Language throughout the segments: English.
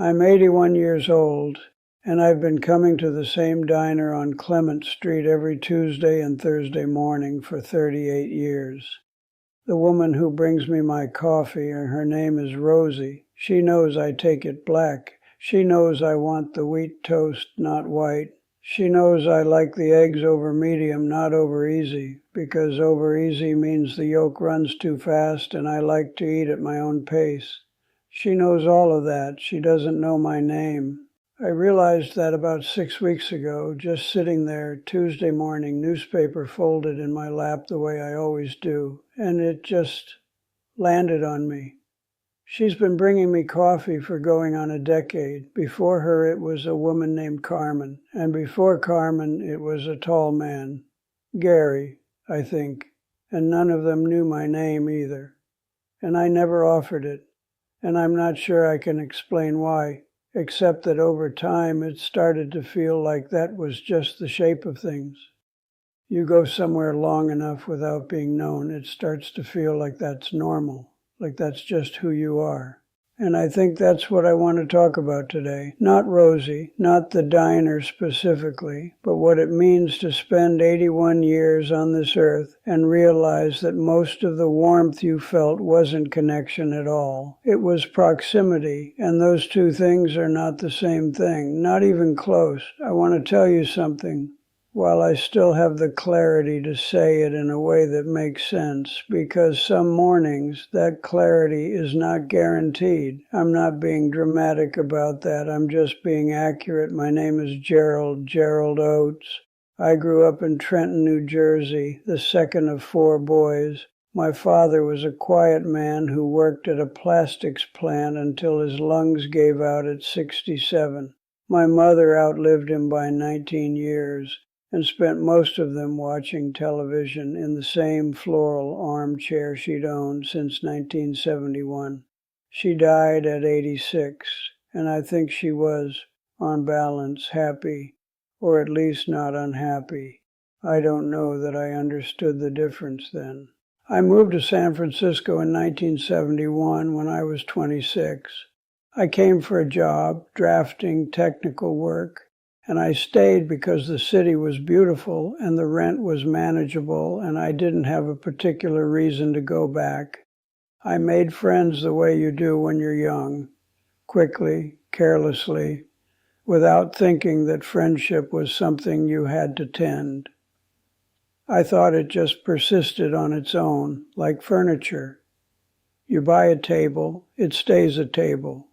I'm 81 years old, and I've been coming to the same diner on Clement Street every Tuesday and Thursday morning for 38 years. The woman who brings me my coffee, her name is Rosie. She knows I take it black. She knows I want the wheat toast, not white. She knows I like the eggs over medium, not over easy, because over easy means the yolk runs too fast and I like to eat at my own pace. She knows all of that. She doesn't know my name. I realized that about 6 weeks ago, just sitting there Tuesday morning, newspaper folded in my lap the way I always do, and it just landed on me. She's been bringing me coffee for going on a decade. Before her, it was a woman named Carmen, and before Carmen, it was a tall man, Gary, I think, and none of them knew my name either. And I never offered it, and I'm not sure I can explain why, except that over time it started to feel like that was just the shape of things. You go somewhere long enough without being known, it starts to feel like that's normal, like that's just who you are. And I think that's what I want to talk about today. Not Rosie, not the diner specifically, but what it means to spend 81 years on this earth and realize that most of the warmth you felt wasn't connection at all. It was proximity, and those two things are not the same thing, not even close. I want to tell you something, while I still have the clarity to say it in a way that makes sense, because some mornings that clarity is not guaranteed. I'm not being dramatic about that. I'm just being accurate. My name is Gerald Oates. I grew up in Trenton, New Jersey, the second of 4 boys. My father was a quiet man who worked at a plastics plant until his lungs gave out at 67. My mother outlived him by 19 years. And spent most of them watching television in the same floral armchair she'd owned since 1971. She died at 86, and I think she was, on balance, happy, or at least not unhappy. I don't know that I understood the difference then. I moved to San Francisco in 1971 when I was 26. I came for a job, drafting technical work, and I stayed because the city was beautiful and the rent was manageable and I didn't have a particular reason to go back. I made friends the way you do when you're young, quickly, carelessly, without thinking that friendship was something you had to tend. I thought it just persisted on its own, like furniture. You buy a table, it stays a table.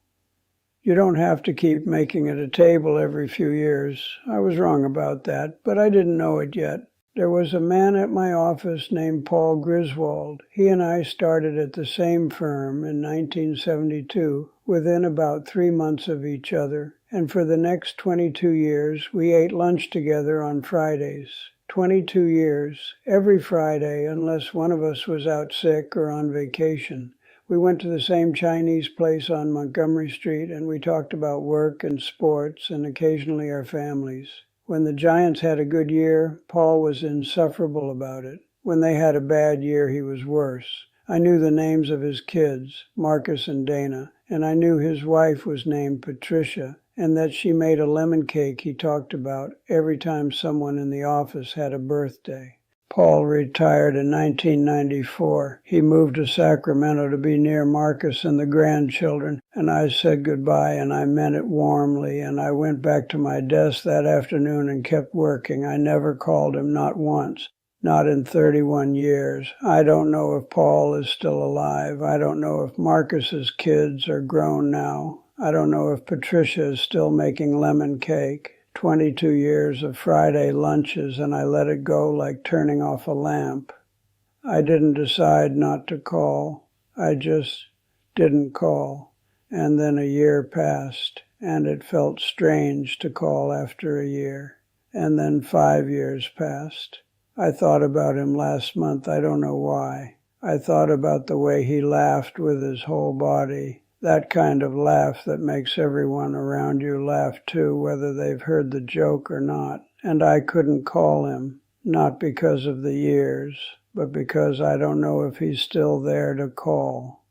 You don't have to keep making it a table every few years. I was wrong about that, but I didn't know it yet. There was a man at my office named Paul Griswold. He and I started at the same firm in 1972, within about 3 months of each other, and for the next 22 years, we ate lunch together on Fridays. 22 years, every Friday, unless one of us was out sick or on vacation. We went to the same Chinese place on Montgomery Street, and we talked about work and sports and occasionally our families. When the Giants had a good year, Paul was insufferable about it. When they had a bad year, he was worse. I knew the names of his kids, Marcus and Dana, and I knew his wife was named Patricia, and that she made a lemon cake he talked about every time someone in the office had a birthday. Paul retired in 1994. He moved to Sacramento to be near Marcus and the grandchildren, and I said goodbye, and I meant it warmly, and I went back to my desk that afternoon and kept working. I never called him, not once, not in 31 years. I don't know if Paul is still alive. I don't know if Marcus's kids are grown now. I don't know if Patricia is still making lemon cake. 22 years of Friday lunches, and I let it go like turning off a lamp. I didn't decide not to call. I just didn't call. And then a year passed, and it felt strange to call after a year. And then 5 years passed. I thought about him last month. I don't know why. I thought about the way he laughed with his whole body. That kind of laugh that makes everyone around you laugh too, whether they've heard the joke or not. And I couldn't call him, not because of the years, but because I don't know if he's still there to call.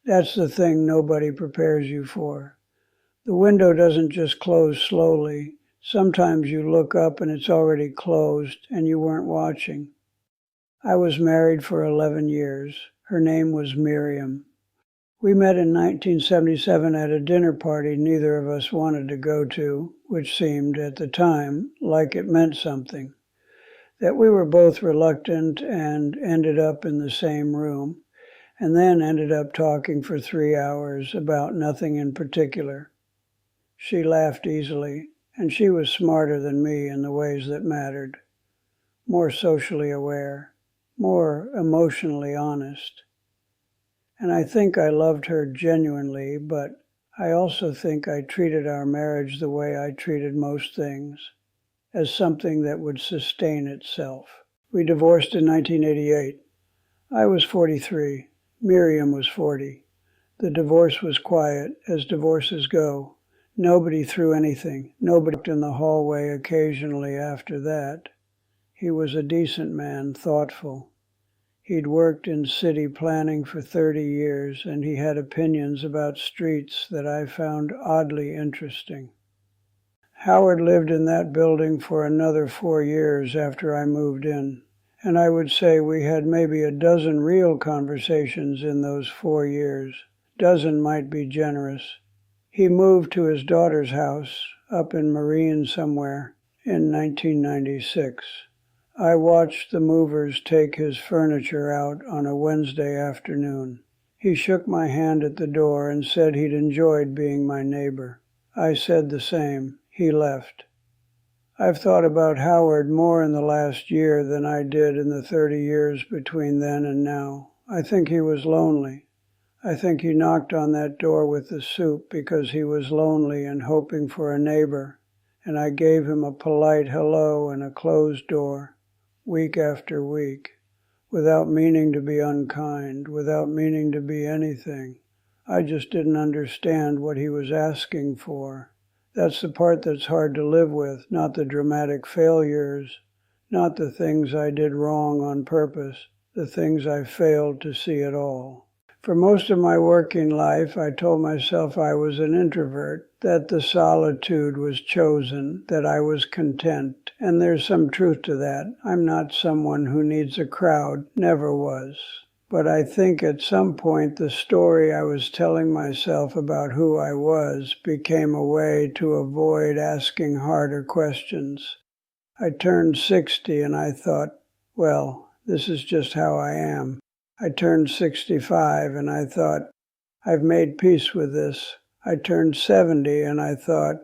That's the thing nobody prepares you for. The window doesn't just close slowly. Sometimes you look up and it's already closed and you weren't watching. I was married for 11 years. Her name was Miriam. We met in 1977 at a dinner party neither of us wanted to go to, which seemed, at the time, like it meant something. That we were both reluctant and ended up in the same room, and then ended up talking for 3 hours about nothing in particular. She laughed easily, and she was smarter than me in the ways that mattered, more socially aware, more emotionally honest. And I think I loved her genuinely, but I also think I treated our marriage the way I treated most things, as something that would sustain itself. We divorced in 1988. I was 43. Miriam was 40. The divorce was quiet, as divorces go. Nobody threw anything. Nobody in the hallway occasionally after that. He was a decent man, thoughtful. He'd worked in city planning for 30 years, and he had opinions about streets that I found oddly interesting. Howard lived in that building for another 4 years after I moved in, and I would say we had maybe a dozen real conversations in those 4 years. Dozen might be generous. He moved to his daughter's house, up in Marine somewhere, in 1996. I watched the movers take his furniture out on a Wednesday afternoon. He shook my hand at the door and said he'd enjoyed being my neighbor. I said the same. He left. I've thought about Howard more in the last year than I did in the 30 years between then and now. I think he was lonely. I think he knocked on that door with the soup because he was lonely and hoping for a neighbor, and I gave him a polite hello and a closed door. Week after week, without meaning to be unkind, without meaning to be anything. I just didn't understand what he was asking for. That's the part that's hard to live with, not the dramatic failures, not the things I did wrong on purpose, the things I failed to see at all. For most of my working life, I told myself I was an introvert, that the solitude was chosen, that I was content, and there's some truth to that. I'm not someone who needs a crowd, never was. But I think at some point the story I was telling myself about who I was became a way to avoid asking harder questions. I turned 60 and I thought, well, this is just how I am. I turned 65 and I thought, I've made peace with this. I turned 70 and I thought,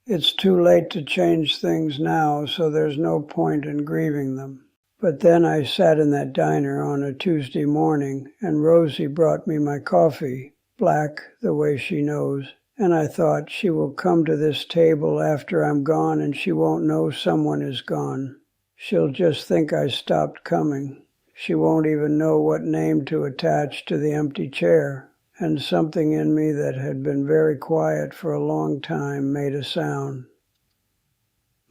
it's too late to change things now, so there's no point in grieving them. But then I sat in that diner on a Tuesday morning and Rosie brought me my coffee, black the way she knows, and I thought she will come to this table after I'm gone and she won't know someone is gone. She'll just think I stopped coming. She won't even know what name to attach to the empty chair, and something in me that had been very quiet for a long time made a sound.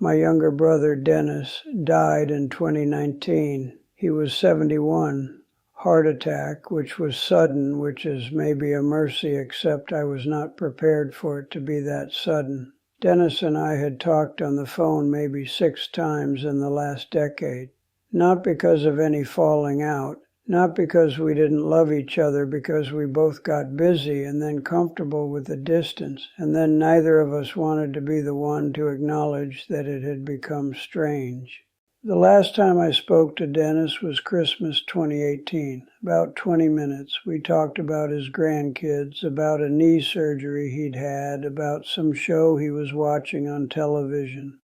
My younger brother, Dennis, died in 2019. He was 71. Heart attack, which was sudden, which is maybe a mercy, except I was not prepared for it to be that sudden. Dennis and I had talked on the phone maybe 6 times in the last decade. Not because of any falling out, not because we didn't love each other, because we both got busy and then comfortable with the distance, and then neither of us wanted to be the one to acknowledge that it had become strange. The last time I spoke to Dennis was Christmas 2018, about 20 minutes. We talked about his grandkids, about a knee surgery he'd had, about some show he was watching on television.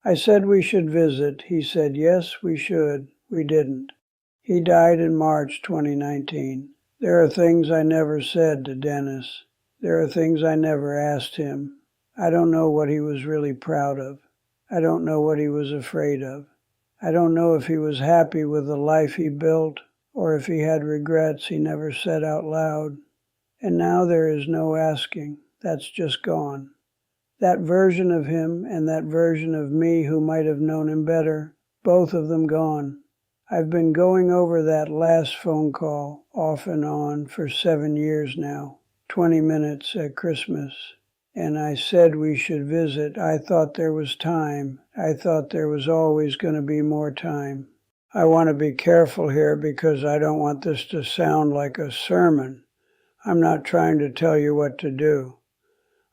I said we should visit. He said, yes, we should. We didn't. He died in March 2019. There are things I never said to Dennis. There are things I never asked him. I don't know what he was really proud of. I don't know what he was afraid of. I don't know if he was happy with the life he built or if he had regrets he never said out loud. And now there is no asking. That's just gone. That version of him and that version of me who might have known him better, both of them gone. I've been going over that last phone call off and on for 7 years now, 20 minutes at Christmas. and I said we should visit. I thought there was time. I thought there was always going to be more time. I want to be careful here because I don't want this to sound like a sermon. I'm not trying to tell you what to do.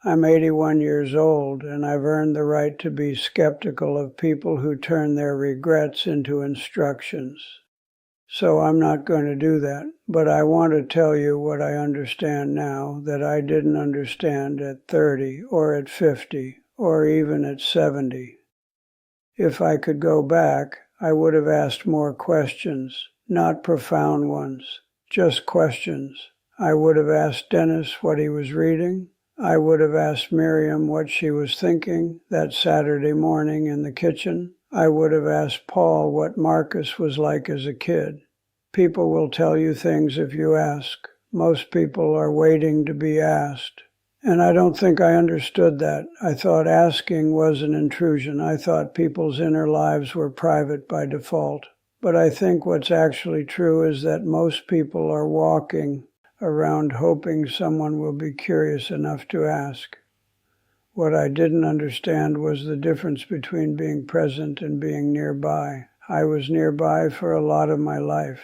I'm 81 years old, and I've earned the right to be skeptical of people who turn their regrets into instructions. So I'm not going to do that, but I want to tell you what I understand now that I didn't understand at 30 or at 50 or even at 70. If I could go back, I would have asked more questions, not profound ones, just questions. I would have asked Dennis what he was reading. I would have asked Miriam what she was thinking that Saturday morning in the kitchen. I would have asked Paul what Marcus was like as a kid. People will tell you things if you ask. Most people are waiting to be asked. And I don't think I understood that. I thought asking was an intrusion. I thought people's inner lives were private by default. But I think what's actually true is that most people are walking around hoping someone will be curious enough to ask. What I didn't understand was the difference between being present and being nearby. I was nearby for a lot of my life.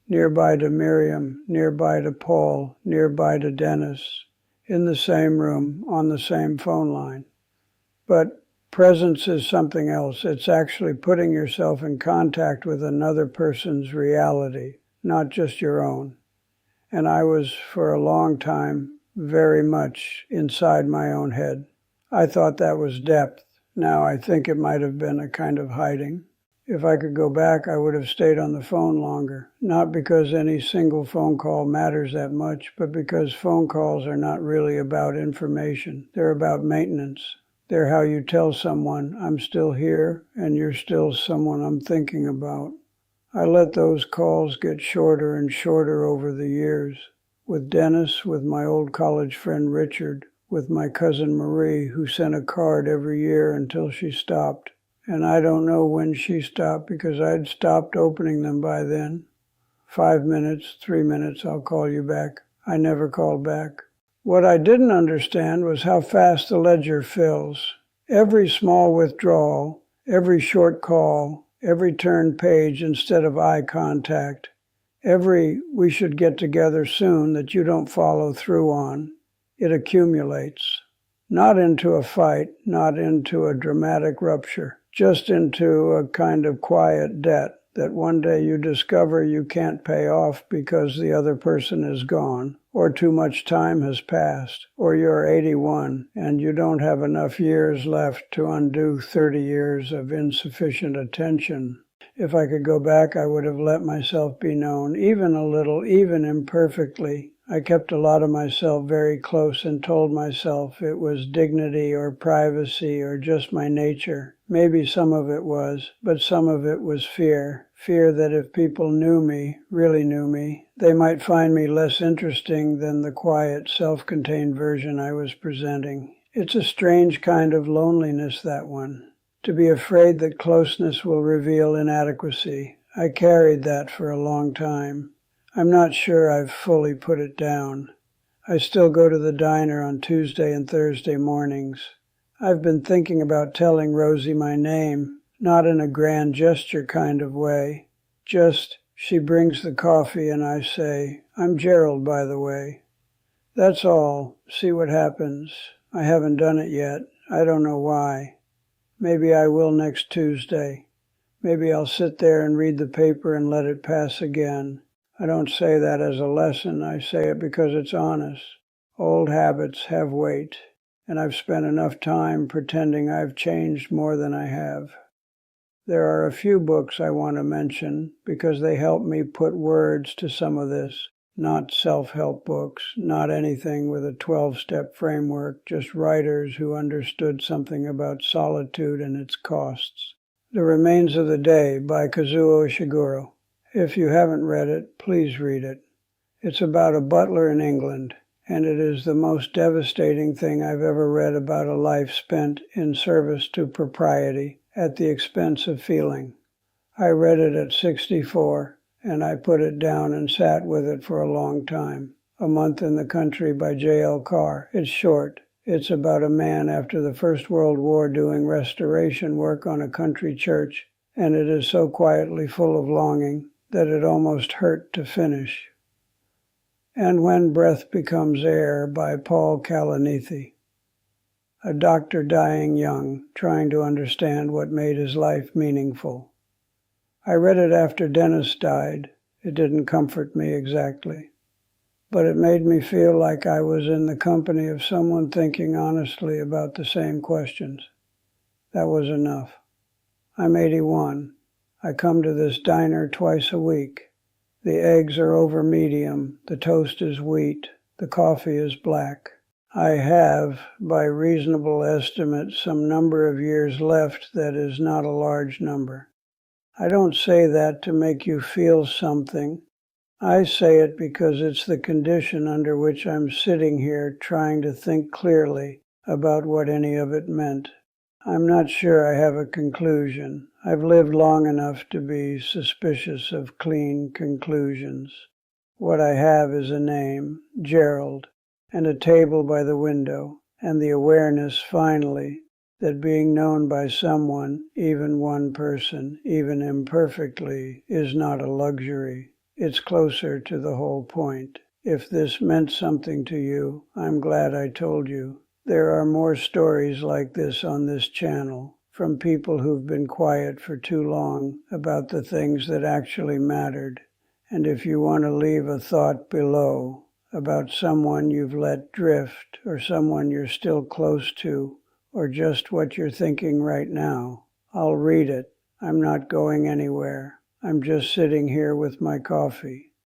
Nearby to Miriam, nearby to Paul, nearby to Dennis, in the same room, on the same phone line. But presence is something else. It's actually putting yourself in contact with another person's reality, not just your own. And I was, for a long time, very much inside my own head. I thought that was depth. Now I think it might have been a kind of hiding. If I could go back, I would have stayed on the phone longer, not because any single phone call matters that much, but because phone calls are not really about information. They're about maintenance. They're how you tell someone, I'm still here, and you're still someone I'm thinking about. I let those calls get shorter and shorter over the years. With Dennis, with my old college friend Richard, with my cousin Marie, who sent a card every year until she stopped. And I don't know when she stopped because I'd stopped opening them by then. 5 minutes, 3 minutes, I'll call you back. I never called back. What I didn't understand was how fast the ledger fills. Every small withdrawal, every short call, every turned page instead of eye contact, every we should get together soon that you don't follow through on, it accumulates. Not into a fight, not into a dramatic rupture. Just into a kind of quiet debt that one day you discover you can't pay off because the other person is gone, or too much time has passed, or you're 81 and you don't have enough years left to undo 30 years of insufficient attention. If I could go back, I would have let myself be known, even a little, even imperfectly. I kept a lot of myself very close and told myself it was dignity or privacy or just my nature. Maybe some of it was, but some of it was fear. Fear that if people knew me, really knew me, they might find me less interesting than the quiet, self-contained version I was presenting. It's a strange kind of loneliness, that one. To be afraid that closeness will reveal inadequacy. I carried that for a long time. I'm not sure I've fully put it down. I still go to the diner on Tuesday and Thursday mornings. I've been thinking about telling Rosie my name, not in a grand gesture kind of way. Just, she brings the coffee and I say, I'm Gerald, by the way. That's all. See what happens. I haven't done it yet. I don't know why. Maybe I will next Tuesday. Maybe I'll sit there and read the paper and let it pass again. I don't say that as a lesson. I say it because it's honest. Old habits have weight, and I've spent enough time pretending I've changed more than I have. There are a few books I want to mention because they help me put words to some of this. Not self-help books, not anything with a 12-step framework, just writers who understood something about solitude and its costs. The Remains of the Day by Kazuo Ishiguro. If you haven't read it, please read it. It's about a butler in England, and it is the most devastating thing I've ever read about a life spent in service to propriety at the expense of feeling. I read it at 64, and I put it down and sat with it for a long time. A Month in the Country by J.L. Carr. It's short. It's about a man after the First World War doing restoration work on a country church, and it is so quietly full of longing that it almost hurt to finish. And When Breath Becomes Air by Paul Kalanithi. A doctor dying young, trying to understand what made his life meaningful. I read it after Dennis died. It didn't comfort me exactly, but it made me feel like I was in the company of someone thinking honestly about the same questions. That was enough. I'm 81. I come to this diner twice a week. The eggs are over medium, the toast is wheat, the coffee is black. I have, by reasonable estimate, some number of years left that is not a large number. I don't say that to make you feel something. I say it because it's the condition under which I'm sitting here trying to think clearly about what any of it meant. I'm not sure I have a conclusion. I've lived long enough to be suspicious of clean conclusions. What I have is a name, Gerald, and a table by the window, and the awareness, finally, that being known by someone, even one person, even imperfectly, is not a luxury. It's closer to the whole point. If this meant something to you, I'm glad I told you. There are more stories like this on this channel, from people who've been quiet for too long about the things that actually mattered. And if you want to leave a thought below about someone you've let drift, or someone you're still close to, or just what you're thinking right now, I'll read it. I'm not going anywhere. I'm just sitting here with my coffee.